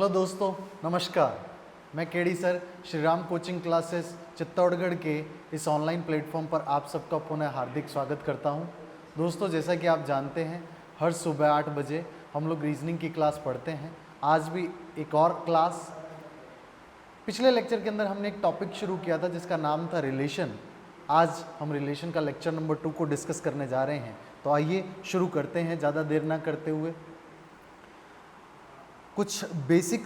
Hello दोस्तों, नमस्कार। मैं KD sir Shri Ram coaching classes Chittorgarh के इस ऑनलाइन प्लेटफॉर्म पर आप सबका पुनः हार्दिक स्वागत करता हूं। दोस्तों, जैसा कि आप जानते हैं, हर सुबह 8 बजे हम लोग रीजनिंग की क्लास पढ़ते हैं। आज भी एक और क्लास। पिछले लेक्चर के अंदर हमने एक टॉपिक शुरू किया था जिसका नाम था रिलेशन। आज हम रिलेशन का लेक्चर नंबर 2 को डिस्कस करने जा रहे हैं। तो आइए शुरू करते हैं ज़्यादा देर ना करते हुए। कुछ बेसिक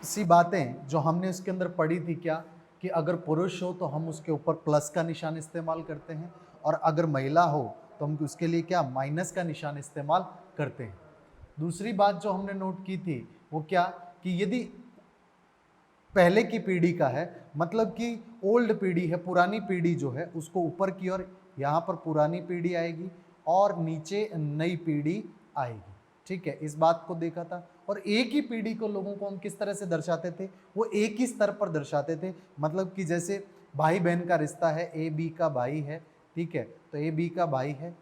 सी बातें जो हमने उसके अंदर पढ़ी थी, क्या कि अगर पुरुष हो तो हम उसके ऊपर प्लस का निशान इस्तेमाल करते हैं, और अगर महिला हो तो हम उसके लिए क्या माइनस का निशान इस्तेमाल करते हैं। दूसरी बात जो हमने नोट की थी वो क्या कि यदि पहले की पीढ़ी का है, मतलब कि ओल्ड पीढ़ी है, पुरानी पीढ़ी जो है उसको ऊपर की ओर यहाँ पर पुरानी पीढ़ी आएगी और नीचे नई पीढ़ी आएगी। ठीक है, इस बात को देखा था। और एक ही पीढ़ी को लोगों को हम किस तरह से दर्शाते थे, वो एक ही स्तर पर दर्शाते थे। मतलब कि जैसे भाई बहन का रिश्ता है, ए बी का भाई है, ठीक है, तो ए बी का भाई है।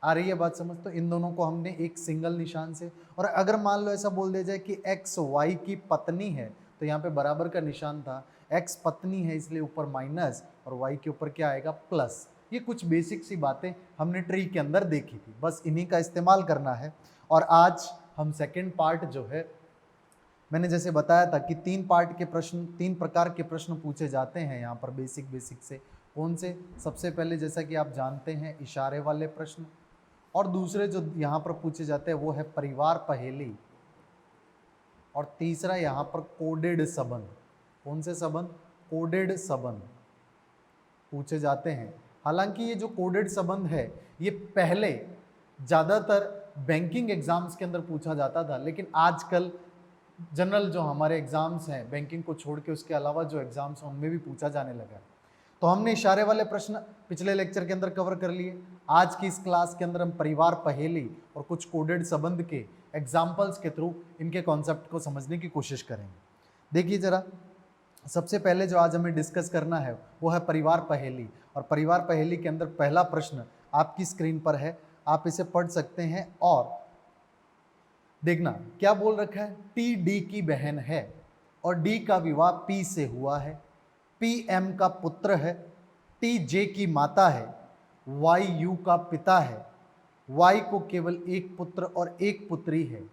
आ रही है बात समझ? तो इन दोनों को हमने एक सिंगल निशान से, और अगर मान लो ऐसा बोल दिया जाए कि एक्स वाई की पत्नी है, तो यहाँ पे बराबर का निशान था, एक्स पत्नी है इसलिए ऊपर माइनस और वाई के ऊपर क्या आएगा, प्लस। ये कुछ बेसिक सी बातें हमने ट्री के अंदर देखी थी, बस इन्हीं का इस्तेमाल करना है। और आज हम सेकेंड पार्ट जो है, मैंने जैसे बताया था कि 3 प्रकार के प्रश्न पूछे जाते हैं यहाँ पर बेसिक से। कौन से? सबसे पहले जैसा कि आप जानते हैं इशारे वाले प्रश्न, और दूसरे जो यहाँ पर पूछे जाते हैं वो है परिवार पहेली, और तीसरा यहाँ पर कोडेड संबंध। कौन से संबंध? कोडेड संबंध पूछे जाते हैं। हालांकि ये जो कोडेड संबंध है ये पहले ज़्यादातर बैंकिंग एग्जाम्स के अंदर पूछा जाता था, लेकिन आजकल जनरल जो हमारे एग्जाम्स हैं बैंकिंग को छोड़ के, उसके अलावा जो एग्जाम्स हैं उनमें भी पूछा जाने लगा है। तो हमने इशारे वाले प्रश्न पिछले लेक्चर के अंदर कवर कर लिए। आज की इस क्लास के अंदर हम परिवार पहेली और कुछ कोडेड संबंध के एग्जाम्पल्स के थ्रू इनके कॉन्सेप्ट को समझने की कोशिश करेंगे। देखिए जरा, सबसे पहले जो आज हमें डिस्कस करना है वो है परिवार पहेली। और परिवार पहेली के अंदर पहला प्रश्न आपकी स्क्रीन पर है, आप इसे पढ़ सकते हैं और देखना क्या बोल रखा है। टी डी की बहन है और डी का विवाह पी से हुआ है। पी एम का पुत्र है, टी जे की माता है, वाई यू का पिता है, वाई को केवल एक पुत्र और एक पुत्री है,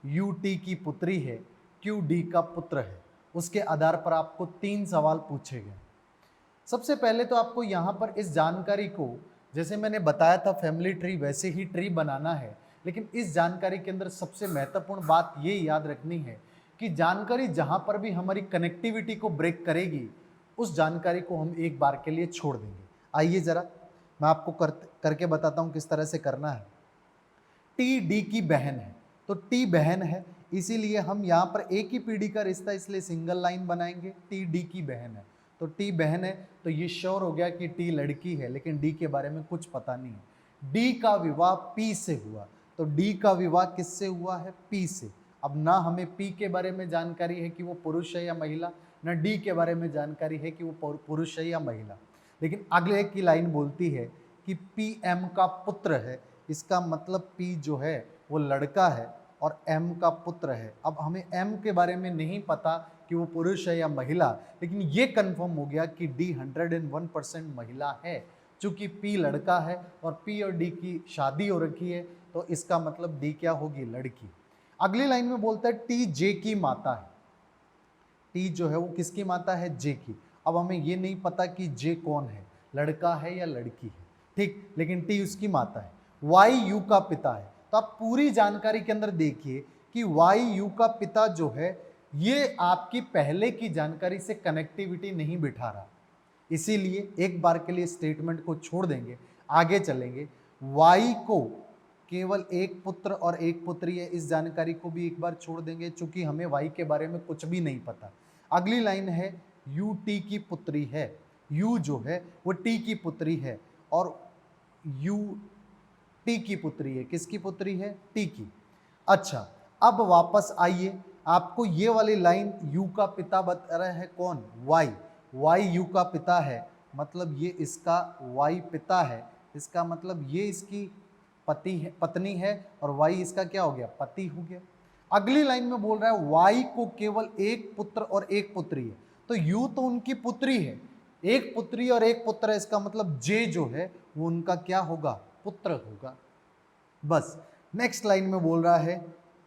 यू टी की पुत्री है, क्यू डी का पुत्र है। उसके आधार पर आपको 3 सवाल पूछे गए। सबसे पहले तो आपको यहाँ पर इस जानकारी को, जैसे मैंने बताया था फैमिली ट्री, वैसे ही ट्री बनाना है। लेकिन इस जानकारी के अंदर सबसे महत्वपूर्ण बात ये याद रखनी है कि जानकारी जहाँ पर भी हमारी कनेक्टिविटी को ब्रेक करेगी, उस जानकारी को हम एक बार के लिए छोड़ देंगे। आइए ज़रा मैं आपको करके बताता हूँ किस तरह से करना है। टी डी की बहन है, तो टी बहन है, इसीलिए हम यहाँ पर एक ही पीढ़ी का रिश्ता, इसलिए सिंगल लाइन बनाएंगे। टी डी की बहन है, तो टी बहन है, तो ये श्योर हो गया कि टी लड़की है, लेकिन डी के बारे में कुछ पता नहीं है। डी का विवाह पी से हुआ, तो डी का विवाह किससे हुआ है? पी से। अब ना हमें पी के बारे में जानकारी है कि वो पुरुष है या महिला, ना डी के बारे में जानकारी है कि वो पुरुष है या महिला, लेकिन अगले की लाइन बोलती है कि पी एम का पुत्र है। इसका मतलब पी जो है वो लड़का है और एम का पुत्र है। अब हमें एम के बारे में नहीं पता कि वो पुरुष है या महिला, लेकिन ये कंफर्म हो गया कि डी 101% महिला है। चूंकि पी लड़का है और पी और डी की शादी हो रखी है, तो इसका मतलब डी क्या होगी? लड़की। अगली लाइन में बोलता है टी जे की माता है। टी जो है वो किसकी माता है? जे की। अब हमें ये नहीं पता कि जे कौन है, लड़का है या लड़की है, ठीक, लेकिन टी उसकी माता है। वाई यू का पिता है, तो आप पूरी जानकारी के अंदर देखिए कि वाई यू का पिता जो है ये आपकी पहले की जानकारी से कनेक्टिविटी नहीं बिठा रहा, इसीलिए एक बार के लिए स्टेटमेंट को छोड़ देंगे, आगे चलेंगे। वाई को केवल एक पुत्र और एक पुत्री है, इस जानकारी को भी एक बार छोड़ देंगे, चूंकि हमें वाई के बारे में कुछ भी नहीं पता। अगली लाइन है यू टी की पुत्री है। यू जो है वो टी की पुत्री है और यू टी की पुत्री है। किसकी पुत्री है? टी की। अच्छा, अब वापस आइए, आपको ये वाली लाइन, यू का पिता बता रहा है कौन? वाई। वाई यू का पिता है, मतलब ये इसका वाई पिता है, इसका मतलब ये इसकी पत्नी है, और वाई इसका क्या हो गया? पति हो गया। अगली लाइन में बोल रहा है वाई को केवल एक पुत्र और एक पुत्री है, तो यू तो उनकी पुत्री है, एक पुत्री और एक पुत्र है, इसका मतलब जे जो है वो उनका क्या होगा, पुत्र होगा। बस नेक्स्ट लाइन में बोल रहा है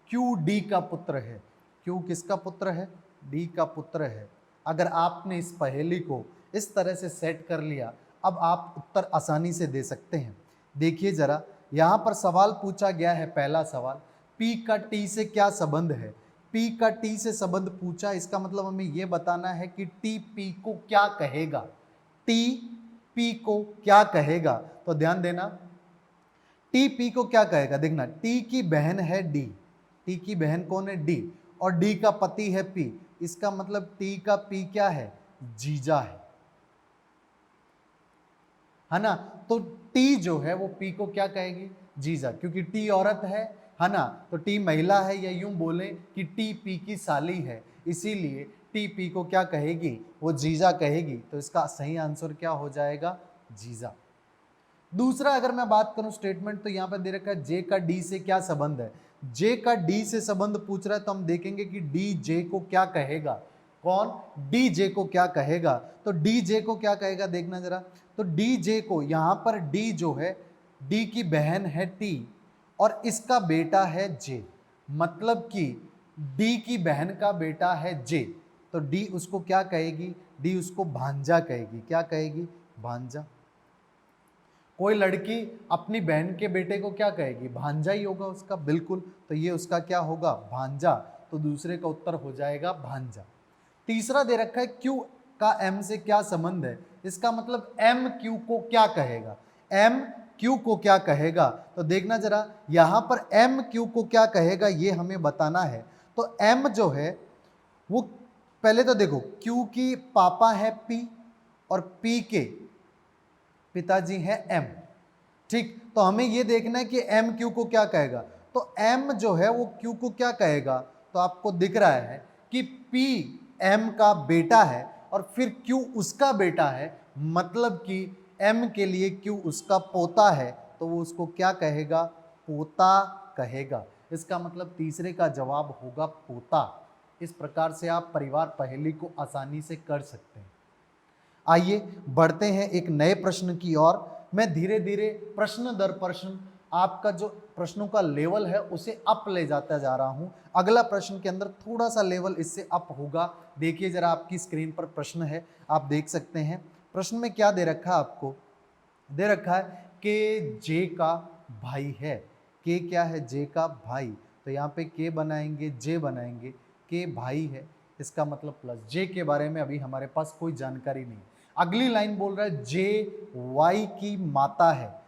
क्यू डी का पुत्र है, क्यू किसका पुत्र है, डी का पुत्र है। अगर आपने इस पहेली को इस तरह से सेट कर लिया, अब आप उत्तर आसानी से दे सकते हैं। देखिए जरा, यहाँ पर सवाल पूछा गया है, पहला सवाल P का T से क्या संबंध है। P का T से संबंध पूछा, इसका मतलब हमें यह बताना है कि T P को क्या कहेगा, T P को क्या कहेगा। तो ध्यान देना, T P को क्या कहेगा, देखना T की बहन है D, T की बहन कौन है, D, और D का पति है P, इसका मतलब T का P क्या है, जीजा है ना। तो T जो है वो P को क्या कहेगी, जीजा, क्योंकि T औरत है ना, तो T महिला है, या यूं बोले कि T P की साली है, इसीलिए T P को क्या कहेगी, वो जीजा कहेगी। तो इसका सही आंसर क्या हो जाएगा, जीजा। दूसरा अगर मैं बात करूं स्टेटमेंट, तो यहां पर दे रखा है J का D से क्या संबंध है। J का D से संबंध पूछ रहा है, तो हम देखेंगे कि D J को क्या कहेगा, कौन, D J को क्या कहेगा। तो D J को क्या कहेगा, देखना जरा, तो D J को, यहां पर D जो है, D की बहन है T और इसका बेटा है J, मतलब कि D की बहन का बेटा है J, तो D उसको क्या कहेगी, D उसको भांजा कहेगी, क्या कहेगी, भांजा। कोई लड़की अपनी बहन के बेटे को क्या कहेगी, भांजा ही होगा उसका, बिल्कुल, तो ये उसका क्या होगा, भांजा। तो दूसरे का उत्तर हो जाएगा भांजा। तीसरा दे रखा है Q का M से क्या संबंध है, इसका मतलब M Q को क्या कहेगा, M Q को क्या कहेगा। तो देखना जरा, यहां पर M Q को क्या कहेगा ये हमें बताना है। तो M जो है वो, पहले तो देखो Q की पापा है P और P के पिताजी है M, ठीक, तो हमें यह देखना है कि M Q को क्या कहेगा। तो M जो है वो Q को क्या कहेगा, तो आपको दिख रहा है कि P M का बेटा है और फिर Q उसका बेटा है, मतलब कि M के लिए Q उसका पोता है, तो वो उसको क्या कहेगा, पोता कहेगा। इसका मतलब तीसरे का जवाब होगा पोता। इस प्रकार से आप परिवार पहेली को आसानी से कर सकते हैं। आइए बढ़ते हैं एक नए प्रश्न की ओर। मैं धीरे धीरे प्रश्न दर प्रश्न आपका जो प्रश्नों का लेवल है उसे अप ले जाता जा रहा हूं। अगला प्रश्न के अंदर थोड़ा सा लेवल इससे अप होगा। देखिए जरा, आपकी स्क्रीन पर प्रश्न है, आप देख सकते हैं। प्रश्न में क्या दे रखा है, आपको दे रखा है के जे का भाई है। के क्या है, जे का भाई, तो यहाँ पे के बनाएंगे, जे बनाएंगे, के भाई है, इसका मतलब प्लस। जे के बारे में अभी हमारे पास कोई जानकारी नहीं। अगली लाइन बोल रहा है जे वाई की माता है।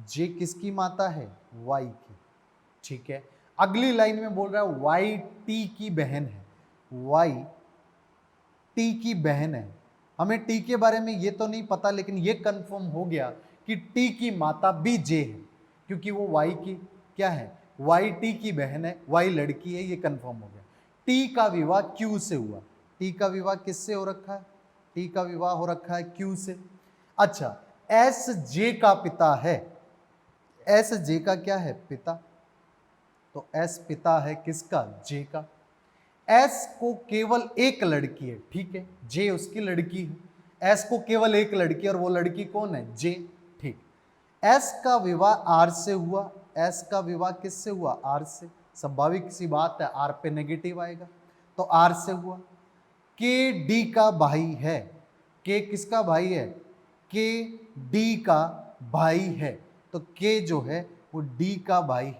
जे किसकी माता है, वाई की, ठीक है। अगली लाइन में बोल रहा है वाई टी की बहन है, वाई टी की बहन है। हमें टी के बारे में ये तो नहीं पता, लेकिन ये कंफर्म हो गया कि टी की माता भी जे है, क्योंकि वो वाई की क्या है, वाई टी की बहन है, वाई लड़की है, ये कंफर्म हो गया। टी का विवाह क्यू से हुआ। टी का विवाह किससे हो रखा है, टी का विवाह हो रखा है क्यू से। अच्छा, एस जे का पिता है। एस जे का क्या है, पिता, तो एस पिता है किसका, जे का। एस को केवल एक लड़की है, ठीक है, जे उसकी लड़की है। एस को केवल एक लड़की, और वो लड़की कौन है, जे, ठीक। एस का विवाह आर से हुआ। एस का विवाह किससे हुआ, आर से। स्वाभाविक सी बात है, आर पे नेगेटिव आएगा, तो आर से हुआ। के डी का भाई है। के किसका भाई है, के डी का भाई है, तो के जो है वो डी का भाई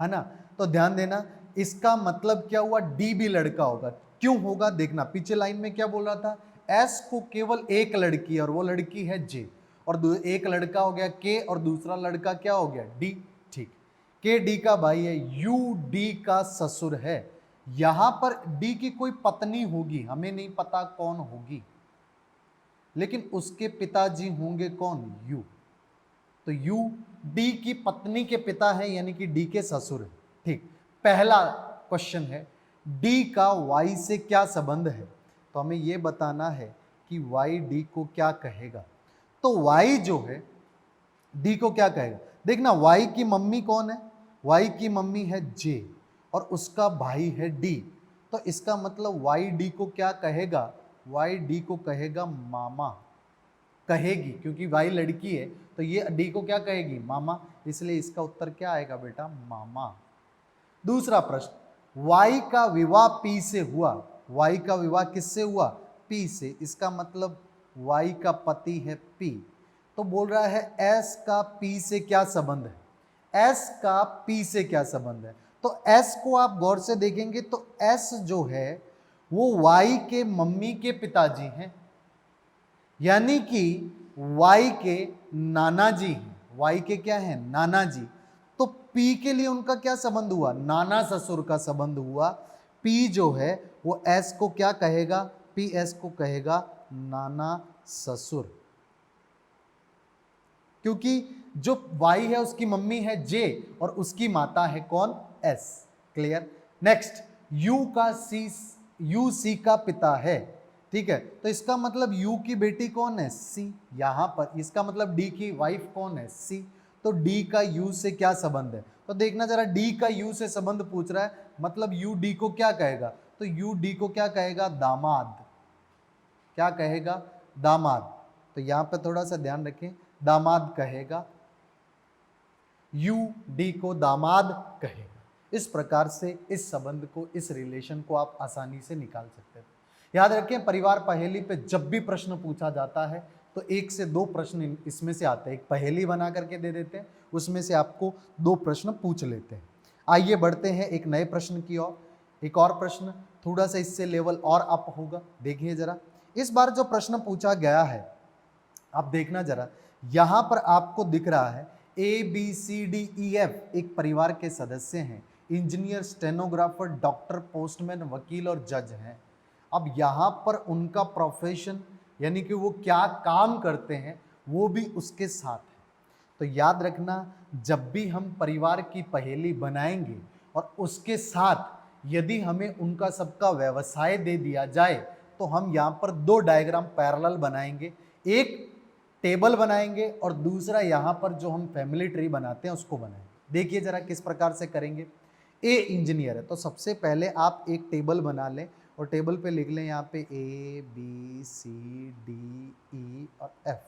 है ना। तो ध्यान देना, इसका मतलब क्या हुआ, डी भी लड़का होगा। क्यों होगा, देखना पीछे लाइन में क्या बोल रहा था, एस को केवल एक लड़की है और वो लड़की है जे, और एक लड़का हो गया के और दूसरा लड़का क्या हो गया, डी, ठीक। के डी का भाई है, यू डी का ससुर है। यहां पर डी की कोई पत्नी होगी, हमें नहीं पता कौन होगी, लेकिन उसके पिताजी होंगे कौन, यू। तो यू डी की पत्नी के पिता है, यानी कि डी के ससुर है, ठीक। पहला क्वेश्चन है डी का वाई से क्या संबंध है, तो हमें यह बताना है कि वाई डी को क्या कहेगा। तो वाई जो है डी को क्या कहेगा, देखना वाई की मम्मी कौन है, वाई की मम्मी है जे, और उसका भाई है डी, तो इसका मतलब वाई डी को क्या कहेगा, वाई डी को कहेगा मामा, कहेगी, क्योंकि वाई लड़की है तो ये डी को क्या कहेगी, मामा, इसलिए इसका उत्तर क्या आएगा बेटा, मामा। दूसरा प्रश्न, वाई का विवाह पी से हुआ, वाई का विवाह किससे हुआ, पी से, इसका मतलब वाई का पति है पी, तो बोल रहा है एस का पी से क्या संबंध है, एस का पी से क्या संबंध है, तो एस को आप गौर से देखेंगे तो एस जो है वो वाई के मम्मी के पिताजी हैं, यानी कि वाई के नाना जी हैं, वाई के क्या हैं, नाना जी, तो पी के लिए उनका क्या संबंध हुआ, नाना ससुर का संबंध हुआ, पी जो है वो एस को क्या कहेगा, पी एस को कहेगा नाना ससुर, क्योंकि जो वाई है उसकी मम्मी है जे और उसकी माता है कौन, एस। क्लियर। नेक्स्ट, यू का सी, यू सी का पिता है, ठीक है, तो इसका मतलब यू की बेटी कौन है, सी, यहां पर इसका मतलब डी की वाइफ कौन है, सी, तो डी का यू से क्या संबंध है, तो देखना जरा, डी का यू से संबंध पूछ रहा है, मतलब यू डी को क्या कहेगा, तो यू डी को क्या कहेगा, दामाद, क्या कहेगा, दामाद, तो यहां पे थोड़ा सा ध्यान रखें, दामाद कहेगा, यू डी को दामाद कहेगा। इस प्रकार से इस संबंध को, इस रिलेशन को आप आसानी से निकाल सकते हैं। याद रखें, परिवार पहेली पे जब भी प्रश्न पूछा जाता है तो 1 से 2 प्रश्न इसमें से आते हैं, एक पहेली बना करके दे देते हैं, उसमें से आपको 2 प्रश्न पूछ लेते हैं। आइए बढ़ते हैं एक नए प्रश्न की ओर। एक और प्रश्न थोड़ा सा इससे लेवल और अप होगा, देखिए जरा। इस बार जो प्रश्न पूछा गया है, आप देखना जरा, यहां पर आपको दिख रहा है A B C D E F एक परिवार के सदस्य हैं, इंजीनियर, स्टेनोग्राफर, डॉक्टर, पोस्टमैन, वकील और जज हैं। अब यहाँ पर उनका प्रोफेशन यानी कि वो क्या काम करते हैं वो भी उसके साथ है। तो याद रखना, जब भी हम परिवार की पहेली बनाएंगे और उसके साथ यदि हमें उनका सबका व्यवसाय दे दिया जाए तो हम यहाँ पर 2 डायग्राम पैरेलल बनाएंगे, एक टेबल बनाएंगे और दूसरा यहाँ पर जो हम फैमिली ट्री बनाते हैं उसको बनाएंगे। देखिए जरा किस प्रकार से करेंगे। ए इंजीनियर है, तो सबसे पहले आप एक टेबल बना लें और टेबल पे लिख लें यहाँ पे ए बी सी डी ई और एफ।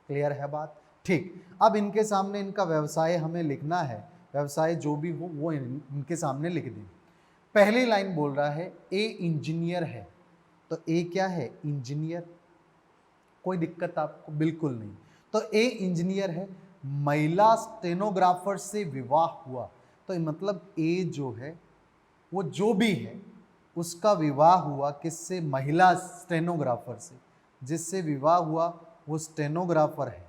क्लियर है बात, ठीक। अब इनके सामने इनका व्यवसाय हमें लिखना है, व्यवसाय जो भी हो वो इनके सामने लिख दें। पहली लाइन बोल रहा है ए इंजीनियर है, तो ए क्या है, इंजीनियर, कोई दिक्कत आपको बिल्कुल नहीं। तो ए इंजीनियर है, महिला स्टेनोग्राफर से विवाह हुआ, तो मतलब ए जो है वो जो भी है उसका विवाह हुआ किससे, महिला स्टेनोग्राफर से, जिससे विवाह हुआ वो स्टेनोग्राफर है,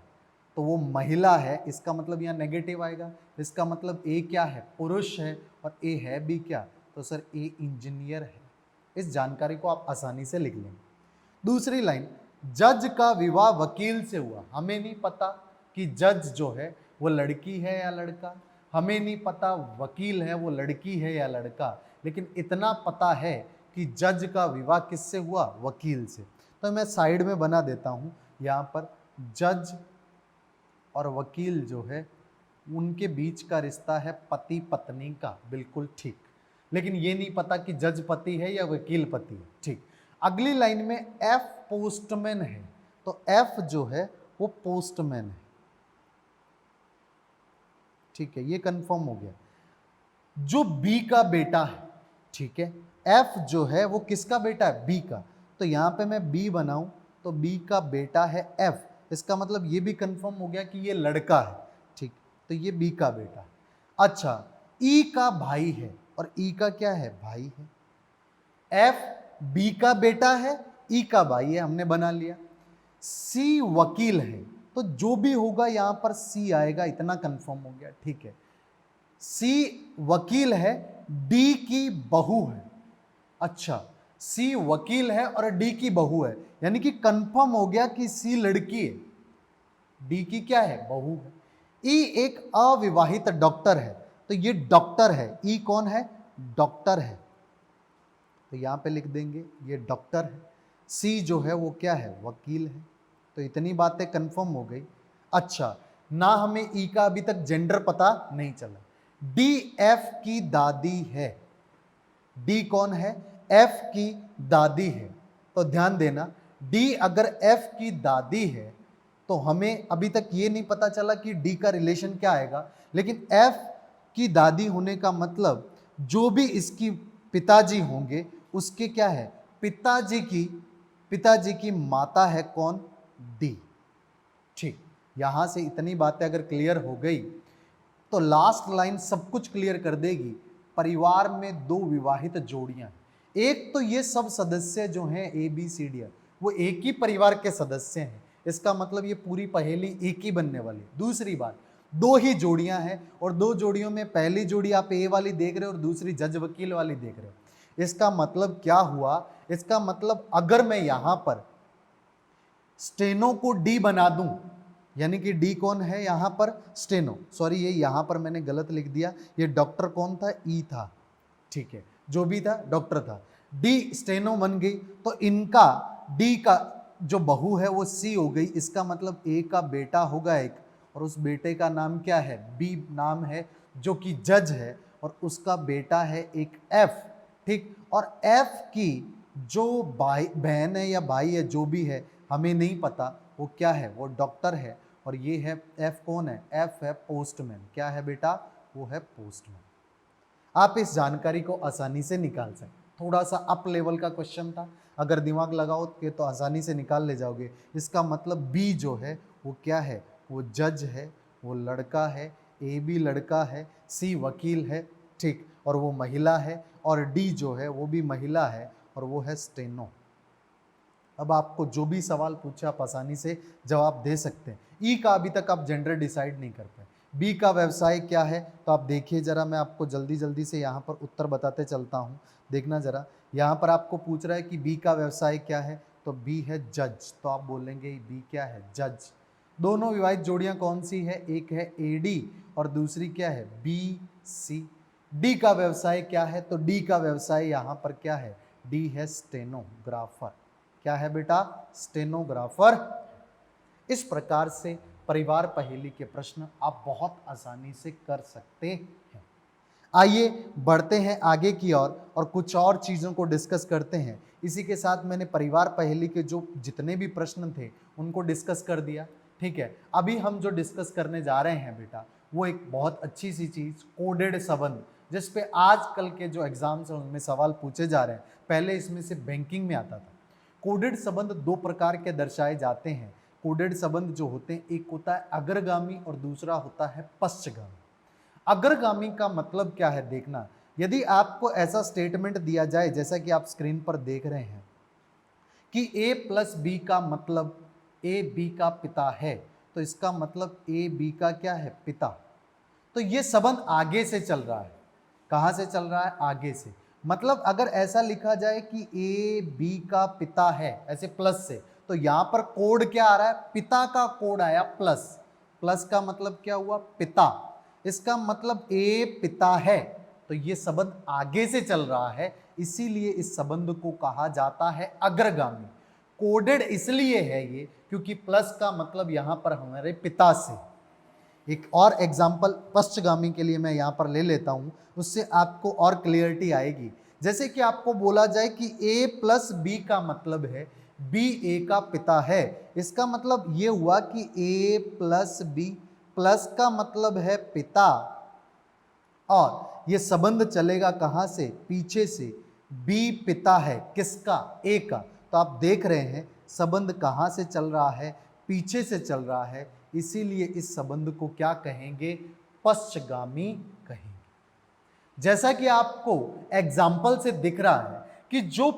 तो वो महिला है, इसका मतलब यहाँ नेगेटिव आएगा, इसका मतलब ए क्या है, पुरुष है, और ए है भी क्या, तो सर ए इंजीनियर है। इस जानकारी को आप आसानी से लिख लेंगे। दूसरी लाइन, जज का विवाह वकील से हुआ, हमें नहीं पता कि जज जो है वो लड़की है या लड़का, हमें नहीं पता वकील है वो लड़की है या लड़का, लेकिन इतना पता है कि जज का विवाह किससे हुआ, वकील से। तो मैं साइड में बना देता हूँ यहाँ पर, जज और वकील जो है उनके बीच का रिश्ता है पति पत्नी का, बिल्कुल ठीक, लेकिन ये नहीं पता कि जज पति है या वकील पति है, ठीक। अगली लाइन में एफ पोस्टमैन है, तो एफ जो है वो पोस्टमैन है, ठीक है, ये कंफर्म हो गया। जो बी का बेटा है, ठीक है, एफ जो है वो किसका बेटा है, बी का, तो यहाँ पे मैं बी बनाऊं तो बी का बेटा है एफ, इसका मतलब ये भी कंफर्म हो गया कि ये लड़का है, ठीक, तो ये बी का बेटा है। अच्छा, ई का भाई है, और ई का क्या है, भाई है, एफ बी का बेटा है, ई का भाई है, हमने बना लिया। सी वकील है, तो जो भी होगा यहां पर सी आएगा, इतना कंफर्म हो गया, ठीक है। सी वकील है, डी की बहू है, अच्छा, सी वकील है और डी की बहू है, यानी कि कंफर्म हो गया कि सी लड़की है, डी की क्या है, बहू है। ई एक अविवाहित डॉक्टर है, तो ये डॉक्टर है, ई कौन है, डॉक्टर है, तो यहां पे लिख देंगे ये डॉक्टर है। सी जो है वो क्या है, वकील है, तो इतनी बातें कंफर्म हो गई। अच्छा, ना हमें ई का अभी तक जेंडर पता नहीं चला। डी एफ की दादी है, डी कौन है? एफ की दादी है। तो ध्यान देना, डी अगर एफ की दादी है तो हमें अभी तक ये नहीं पता चला कि डी का रिलेशन क्या आएगा, लेकिन एफ की दादी होने का मतलब जो भी इसकी पिताजी होंगे उसके क्या है? पिताजी की माता है कौन? डी। ठीक, यहां से इतनी बातें अगर क्लियर हो गई तो लास्ट लाइन सब कुछ क्लियर कर देगी। परिवार में दो विवाहित जोड़ियां, एक तो ये सब सदस्य जो हैं ए बी सी डी वो एक ही परिवार के सदस्य हैं, इसका मतलब ये पूरी पहेली एक ही बनने वाली। दूसरी बात, दो ही जोड़ियां हैं और दो जोड़ियों में पहली जोड़ी आप ए वाली देख रहे हो और दूसरी जज वकील वाली देख रहे हो। इसका मतलब क्या हुआ? इसका मतलब अगर मैं यहां पर स्टेनो को डी बना दूं, यानी कि डी कौन है यहां पर? स्टेनो। सॉरी, ये यहां पर मैंने गलत लिख दिया, ये डॉक्टर कौन था? ई था। ठीक है, जो भी था डॉक्टर था। डी स्टेनो बन गई तो इनका डी का जो बहू है वो सी हो गई। इसका मतलब ए का बेटा होगा एक, और उस बेटे का नाम क्या है? बी नाम है, जो कि जज है, और उसका बेटा है एक एफ। ठीक, और एफ की जो बहन है या भाई है, जो भी है हमें नहीं पता, वो क्या है? वो डॉक्टर है। और ये है एफ कौन है? एफ है पोस्टमैन। क्या है बेटा? वो है पोस्टमैन। आप इस जानकारी को आसानी से निकाल सकते। थोड़ा सा अप लेवल का क्वेश्चन था, अगर दिमाग लगाओ तो आसानी से निकाल ले जाओगे। इसका मतलब बी जो है वो क्या है? वो जज है, वो लड़का है, ए भी लड़का है, सी वकील है, ठीक, और वो महिला है, और डी जो है वो भी महिला है और वो है स्टेनो। अब आपको जो भी सवाल पूछे आप आसानी से जवाब दे सकते हैं। ई का अभी तक आप जेंडर डिसाइड नहीं कर पाए। बी का व्यवसाय क्या है? तो आप देखिए जरा, मैं आपको जल्दी जल्दी से यहाँ पर उत्तर बताते चलता हूँ। देखना जरा, यहाँ पर आपको पूछ रहा है कि बी का व्यवसाय क्या है, तो बी है जज। तो आप बोलेंगे बी क्या है? जज। दोनों विवाहित जोड़ियां कौन सी है? एक है एडी और दूसरी क्या है? B C. डी का व्यवसाय क्या है? तो डी का व्यवसाय यहाँ पर क्या है? डी है स्टेनोग्राफर। क्या है बेटा? स्टेनोग्राफर। इस प्रकार से परिवार पहेली के प्रश्न आप बहुत आसानी से कर सकते हैं। आइए बढ़ते हैं आगे की ओर और कुछ और चीज़ों को डिस्कस करते हैं। इसी के साथ मैंने परिवार पहेली के जो जितने भी प्रश्न थे उनको डिस्कस कर दिया। ठीक है, अभी हम जो डिस्कस करने जा रहे हैं बेटा, वो एक बहुत अच्छी सी चीज़, कोडेड संबंध, जिस पे आजकल के जो एग्जाम्स हैं उनमें सवाल पूछे जा रहे हैं। पहले इसमें से बैंकिंग में आता था। कोडेड संबंध दो प्रकार के दर्शाए जाते हैं। कोडेड संबंध जो होते हैं, एक होता है अग्रगामी और दूसरा होता है पश्चगामी। अग्रगामी का मतलब क्या है? देखना, यदि आपको ऐसा स्टेटमेंट दिया जाए जैसा कि आप स्क्रीन पर देख रहे हैं कि a प्लस बी का मतलब ए बी का पिता है, तो इसका मतलब ए बी का क्या है? पिता। तो ये संबंध आगे से चल रहा है। कहां से चल रहा है? आगे से। मतलब अगर ऐसा लिखा जाए कि ए बी का पिता है ऐसे प्लस से, तो यहां पर कोड क्या आ रहा है? पिता का कोड आया प्लस। प्लस का मतलब क्या हुआ? पिता। इसका मतलब ए पिता है, तो ये संबंध आगे से चल रहा है, इसीलिए इस संबंध को कहा जाता है अग्रगामी। कोडेड इसलिए है ये क्योंकि प्लस का मतलब यहां पर हमारे पिता से। एक और एग्जाम्पल पश्चगामी के लिए मैं यहाँ पर ले लेता हूँ, उससे आपको और क्लियरिटी आएगी। जैसे कि आपको बोला जाए कि a प्लस बी का मतलब है b a का पिता है, इसका मतलब ये हुआ कि a प्लस बी, प्लस का मतलब है पिता, और ये संबंध चलेगा कहाँ से? पीछे से। b पिता है किसका? a का। तो आप देख रहे हैं संबंध कहाँ से चल रहा है? पीछे से चल रहा है, इसीलिए इस संबंध को क्या कहेंगे? पश्चगामी कहेंगे। जैसा कि आपको एग्जाम्पल से दिख रहा है कि जो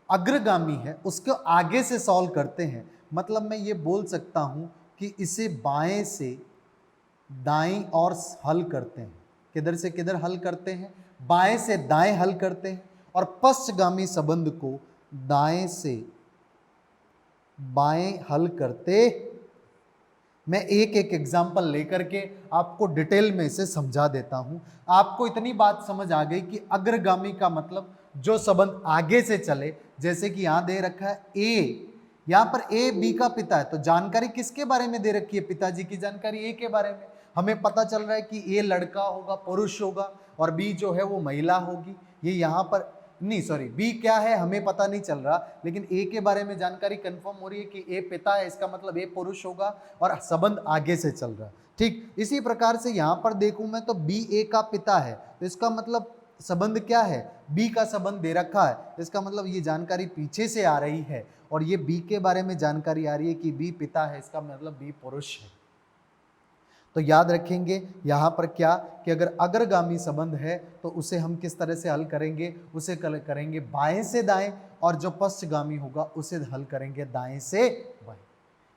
अग्रगामी है उसको आगे से सॉल्व करते हैं, मतलब मैं ये बोल सकता हूं कि इसे बाएं से दाएं और हल करते हैं। किधर से किधर हल करते हैं? बाएं से दाएं हल करते हैं। और पश्चगामी संबंध को दाएं से बाएं हल करते। मैं एक एक एग्जाम्पल लेकर के आपको डिटेल में इसे समझा देता हूं। आपको इतनी बात समझ आ गई कि अग्रगामी का मतलब जो संबंध आगे से चले, जैसे कि यहां दे रखा है ए, यहां पर ए बी का पिता है, तो जानकारी किसके बारे में दे रखी है? पिताजी की जानकारी ए के बारे में। हमें पता चल रहा है कि ए लड़का होगा, पुरुष होगा, और बी जो है वो महिला होगी। ये यहाँ पर नहीं सॉरी, बी क्या है हमें पता नहीं चल रहा, लेकिन ए के बारे में जानकारी कंफर्म हो रही है कि ए पिता है, इसका मतलब ए पुरुष होगा और संबंध आगे से चल रहा है। ठीक, इसी प्रकार से यहां पर देखूं मैं तो बी ए का पिता है, तो इसका मतलब संबंध क्या है, बी का संबंध दे रखा है, इसका मतलब ये जानकारी पीछे से आ रही है और ये बी के बारे में जानकारी आ रही है कि बी पिता है, इसका मतलब बी पुरुष है। तो याद रखेंगे यहाँ पर क्या कि अगर अग्रगामी संबंध है तो उसे हम किस तरह से हल करेंगे, उसे करेंगे बाएं से दाएं, और जो पश्चगामी होगा उसे हल करेंगे दाएं से बाएं।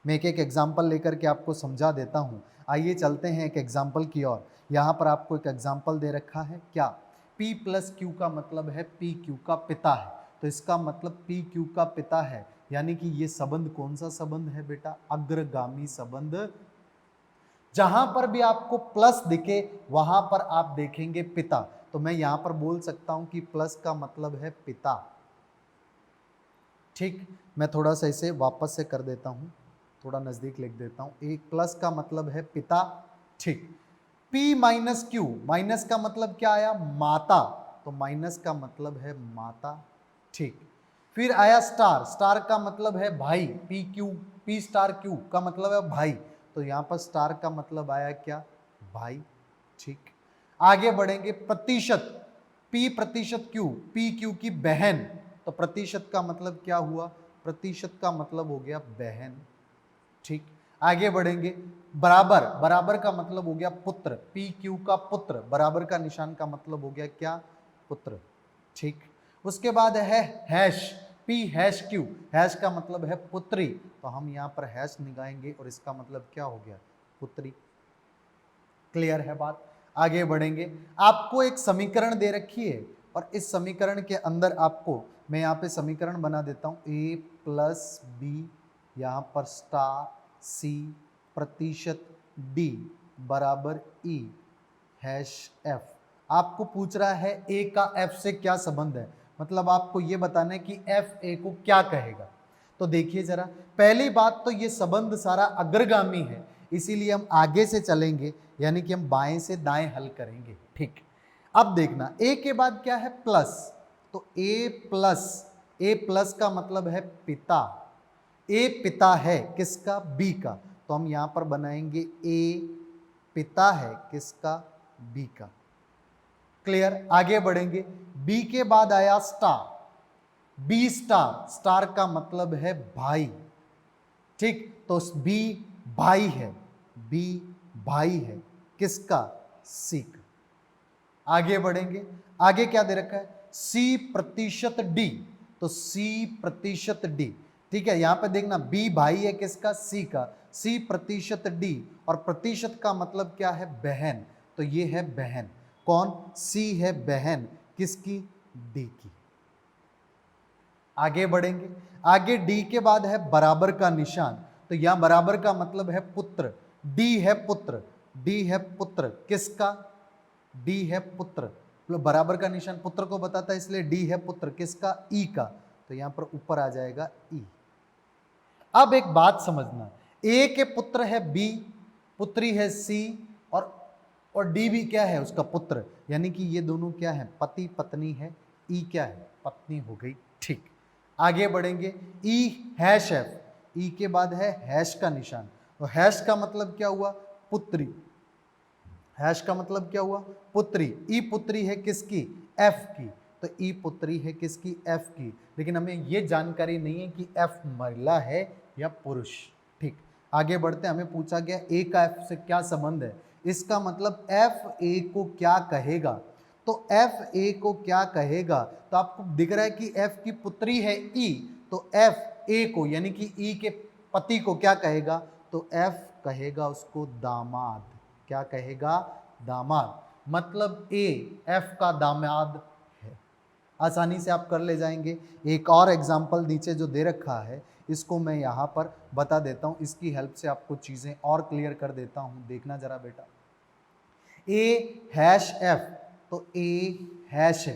मैं एक एग्जाम्पल लेकर के आपको समझा देता हूँ। आइए चलते हैं एक एग्जाम्पल की ओर। यहाँ पर आपको एक एग्जाम्पल दे रखा है, क्या P प्लस क्यू का मतलब है P क्यू का पिता है, तो इसका मतलब P क्यू का पिता है, यानी कि ये संबंध कौन सा संबंध है बेटा, अग्रगामी संबंध। जहां पर भी आपको प्लस दिखे वहां पर आप देखेंगे पिता, तो मैं यहां पर बोल सकता हूं कि प्लस का मतलब है पिता। ठीक, मैं थोड़ा सा इसे वापस से कर देता हूं, थोड़ा नजदीक लिख देता हूं। एक प्लस का मतलब है पिता। ठीक, P माइनस क्यू, माइनस का मतलब क्या आया, माता, तो माइनस का मतलब है माता। ठीक, फिर आया स्टार, स्टार का मतलब है भाई, P Q, P star Q का मतलब है भाई, तो यहां पर स्टार का मतलब आया क्या, भाई। ठीक, आगे बढ़ेंगे, प्रतिशत, P प्रतिशत क्यू, P क्यू की बहन, तो प्रतिशत का मतलब क्या हुआ, प्रतिशत का मतलब हो गया बहन। ठीक, आगे बढ़ेंगे, बराबर, बराबर का मतलब हो गया पुत्र, P क्यू का पुत्र, बराबर का निशान का मतलब हो गया क्या, पुत्र। ठीक, उसके बाद है hash, P hash Q, hash का मतलब है पुत्री, तो हम यहाँ पर हैश निकालेंगे और इसका मतलब क्या हो गया, पुत्री। क्लियर है बात। आगे बढ़ेंगे, आपको एक समीकरण दे रखी है और इस समीकरण के अंदर आपको मैं यहाँ पे समीकरण बना देता हूँ, a प्लस बी, यहाँ पर स्टार सी प्रतिशत डी बराबर ई हैश एफ। आपको पूछ रहा है ए का एफ से क्या संबंध है, मतलब आपको ये बताना है कि एफ ए को क्या कहेगा। तो देखिए जरा, पहली बात तो ये संबंध सारा अग्रगामी है, इसीलिए हम आगे से चलेंगे, यानी कि हम बाएं से दाएं हल करेंगे। ठीक, अब देखना ए के बाद क्या है, प्लस, तो ए प्लस का मतलब है पिता, ए पिता है किसका, बी का, तो हम यहां पर बनाएंगे ए पिता है किसका, बी का। क्लियर, आगे बढ़ेंगे, बी के बाद आया स्टार, बी स्टार, स्टार का मतलब है भाई। ठीक, तो बी भाई है, बी भाई है किसका, सी का। आगे बढ़ेंगे, आगे क्या दे रखा है, सी प्रतिशत डी, तो सी प्रतिशत डी। ठीक है, यहां पे देखना बी भाई है किसका, सी का, सी प्रतिशत डी, और प्रतिशत का मतलब क्या है, बहन, तो ये है बहन, कौन, सी है बहन किसकी, डी की। आगे बढ़ेंगे, आगे डी के बाद है बराबर का निशान, तो यहां बराबर का मतलब है पुत्र, डी है पुत्र, डी है पुत्र किसका, डी है पुत्र, बराबर का निशान पुत्र को बताता है इसलिए डी है पुत्र किसका, ई का, तो यहां पर ऊपर आ जाएगा ई। अब एक बात समझना, ए के पुत्र है बी, पुत्री है सी, और डी भी क्या है, उसका पुत्र, यानी कि ये दोनों क्या है, पति पत्नी है, ई क्या है, पत्नी हो गई। ठीक, आगे बढ़ेंगे, ई हैश एफ, ई के बाद है हैश का निशान, तो हैश का मतलब क्या हुआ, पुत्री, हैश का मतलब क्या हुआ, पुत्री, ई पुत्री है किसकी, एफ की, तो ई पुत्री है किसकी, एफ की, लेकिन हमें ये जानकारी नहीं है कि एफ महिला है या पुरुष। ठीक, आगे बढ़ते हैं, हमें पूछा गया ए का एफ से क्या संबंध है, इसका मतलब एफ ए को क्या कहेगा, तो एफ ए को क्या कहेगा, तो आपको दिख रहा है कि एफ की पुत्री है ई, तो एफ ए को यानी कि ई के पति को क्या कहेगा, तो एफ कहेगा उसको दामाद, क्या कहेगा, दामाद, मतलब ए एफ का दामाद है। आसानी से आप कर ले जाएंगे। एक और एग्जाम्पल नीचे जो दे रखा है इसको मैं यहाँ पर बता देता हूँ, इसकी हेल्प से आपको चीज़ें और क्लियर कर देता हूँ, देखना जरा बेटा। ए हैश एफ, तो ए हैश है,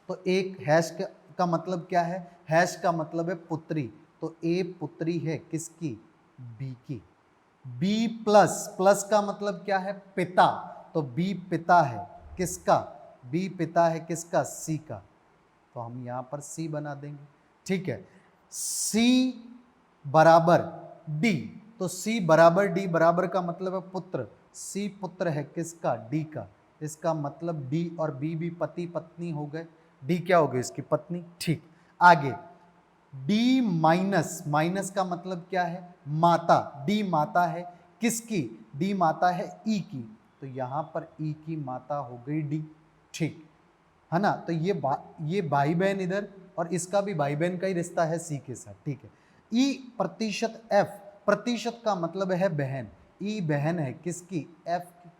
तो एक हैश का मतलब क्या है, हैश का मतलब है पुत्री, तो ए पुत्री है किसकी, बी की। बी प्लस, प्लस का मतलब क्या है, पिता, तो बी पिता है किसका, बी पिता है किसका, सी का। तो हम यहाँ पर C बना देंगे। ठीक है, C बराबर D, तो C बराबर D बराबर का मतलब है पुत्र, C पुत्र है किसका? D का। इसका मतलब D और B भी पति पत्नी हो गए। D क्या हो गई? इसकी पत्नी। ठीक, आगे D माइनस, माइनस का मतलब क्या है? माता। D माता है किसकी? D माता है E की, तो यहाँ पर E की माता हो गई D। ठीक है ना, तो ये भाई बहन इधर, और इसका भी भाई बहन का ही रिश्ता है C के साथ। ठीक है, E प्रतिशत F, प्रतिशत का मतलब है बहन, E बहन है किसकी? F की।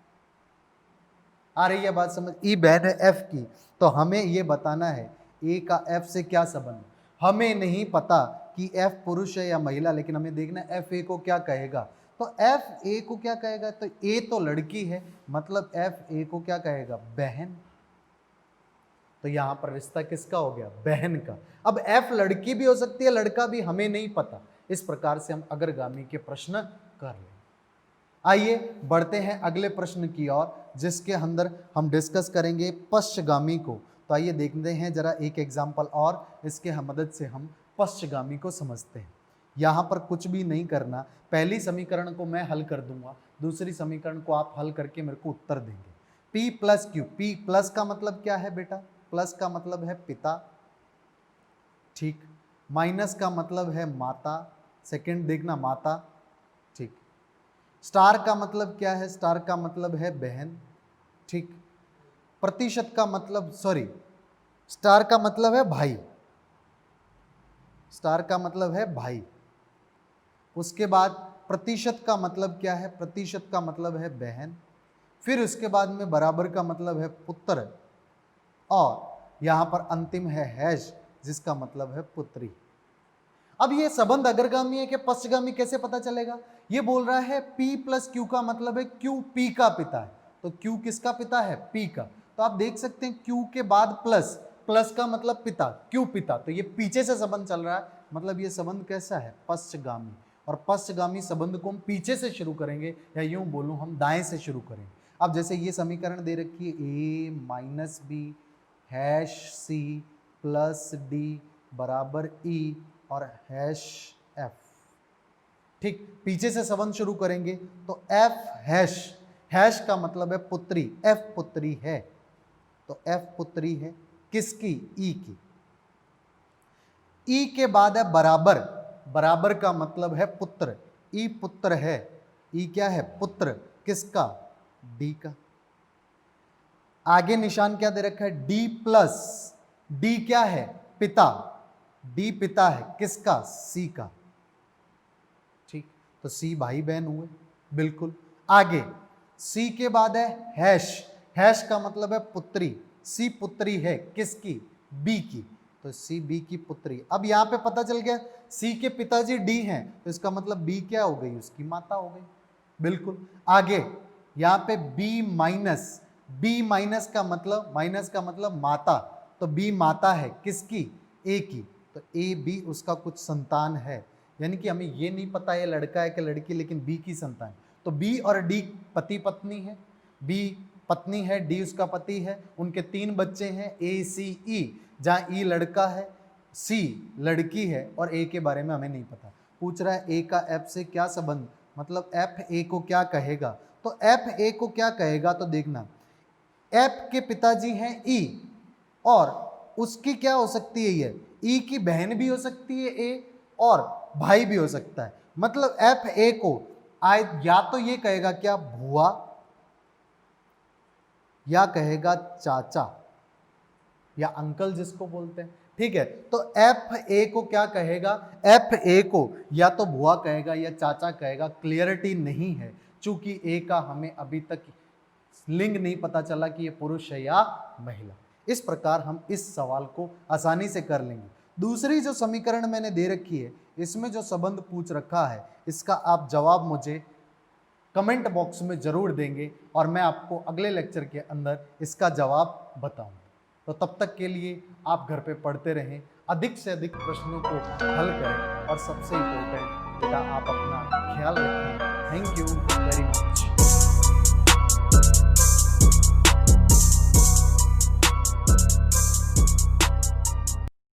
आ रही है बात समझ? E बहन है F की, तो हमें ये बताना है A का F से क्या संबंध। हमें नहीं पता कि F पुरुष है या महिला, लेकिन हमें देखना है F A को क्या कहेगा। तो F A को क्या कहेगा? तो A तो लड़की है, मतलब F A को क्या कहेगा? बहन। तो यहां पर रिश्ता किसका हो गया? बहन का। अब F लड़की भी हो सकती है, लड़का भी, हमें नहीं पता। इस प्रकार से हम अग्रगामी के प्रश्न कर लें। आइए बढ़ते हैं अगले प्रश्न की ओर, जिसके अंदर हम डिस्कस करेंगे पश्चगामी को। तो आइए देखते हैं जरा एक एग्जाम्पल और, इसके मदद से हम पश्चगामी को समझते हैं। यहाँ पर कुछ भी नहीं करना, पहली समीकरण को मैं हल कर दूंगा, दूसरी समीकरण को आप हल करके मेरे को उत्तर देंगे। P plus Q, P plus का मतलब क्या है बेटा? प्लस का मतलब है पिता। ठीक, माइनस का मतलब है माता, सेकंड देखना माता। ठीक, स्टार का मतलब क्या है? स्टार का मतलब है बहन। ठीक, प्रतिशत का मतलब, सॉरी, स्टार का मतलब है भाई, स्टार का मतलब है भाई। उसके बाद प्रतिशत का मतलब क्या है? प्रतिशत का मतलब है बहन। फिर उसके बाद में बराबर का मतलब है पुत्र, और यहां पर अंतिम है हैश, जिसका मतलब है पुत्री। अब ये संबंध अग्रगामी है कि पश्चगामी कैसे पता चलेगा? ये बोल रहा है P प्लस Q का मतलब है Q P का पिता है, तो Q किसका पिता है? P का। तो आप देख सकते हैं Q के बाद प्लस, प्लस का मतलब पिता, Q पिता, तो ये पीछे से संबंध चल रहा है, मतलब ये संबंध कैसा है? पश्चगामी। और पश्चगामी संबंध को हम पीछे से शुरू करेंगे, या यूं बोलूं हम दाएं से शुरू करेंगे। अब जैसे ये समीकरण दे रखी है A minus B hash C plus D बराबर E और हैश F। ठीक, पीछे से संबंध शुरू करेंगे, तो F हैश, हैश का मतलब है पुत्री, F पुत्री है, तो F पुत्री है किसकी? E की। E के बाद है बराबर, बराबर का मतलब है पुत्र, E पुत्र है, E क्या है? पुत्र, किसका? D का। आगे निशान क्या दे रखा है? D प्लस, D क्या है? पिता, D पिता है किसका? C का। ठीक, तो C भाई बहन हुए, बिल्कुल। आगे C के बाद है हैश, हैश का मतलब है पुत्री, C पुत्री है किसकी? B की, तो C B की पुत्री। अब यहाँ पे पता चल गया C के पिताजी D हैं, तो इसका मतलब B क्या हो गई? उसकी माता हो गई, बिल्कुल। आगे यहाँ पे B माइनस, B माइनस का मतलब, माइनस का मतलब माता, तो B माता है किसकी? A की, तो A B उसका कुछ संतान है, यानी कि हमें ये नहीं पता ये लड़का है कि लड़की, लेकिन B की संतान। तो B और D पति पत्नी है, B पत्नी है, D उसका पति है, उनके 3 बच्चे हैं A C E, जहाँ E लड़का है, C लड़की है, और A के बारे में हमें नहीं पता। पूछ रहा है A का F से क्या संबंध, मतलब F A को क्या कहेगा? तो F A को क्या कहेगा, तो देखना F के पिताजी हैं E, और उसकी क्या हो सकती है? ये E की बहन भी हो सकती है A, और भाई भी हो सकता है। मतलब F A को या तो ये कहेगा क्या? भुआ, या कहेगा चाचा, या अंकल जिसको बोलते हैं। ठीक है, तो F A को क्या कहेगा? F A को या तो भुआ कहेगा या चाचा कहेगा, क्लियरिटी नहीं है, चूंकि A का हमें अभी तक लिंग नहीं पता चला कि ये पुरुष है या महिला। इस प्रकार हम इस सवाल को आसानी से कर लेंगे। दूसरी जो समीकरण मैंने दे रखी है, इसमें जो संबंध पूछ रखा है, इसका आप जवाब मुझे कमेंट बॉक्स में जरूर देंगे, और मैं आपको अगले लेक्चर के अंदर इसका जवाब बताऊंगा। तो तब तक के लिए आप घर पे पढ़ते रहें, अधिक से अधिक प्रश्नों को हल करें, और सबसे इम्पोर्टेंट बेटा आप अपना ख्याल रखें। Thank you very much.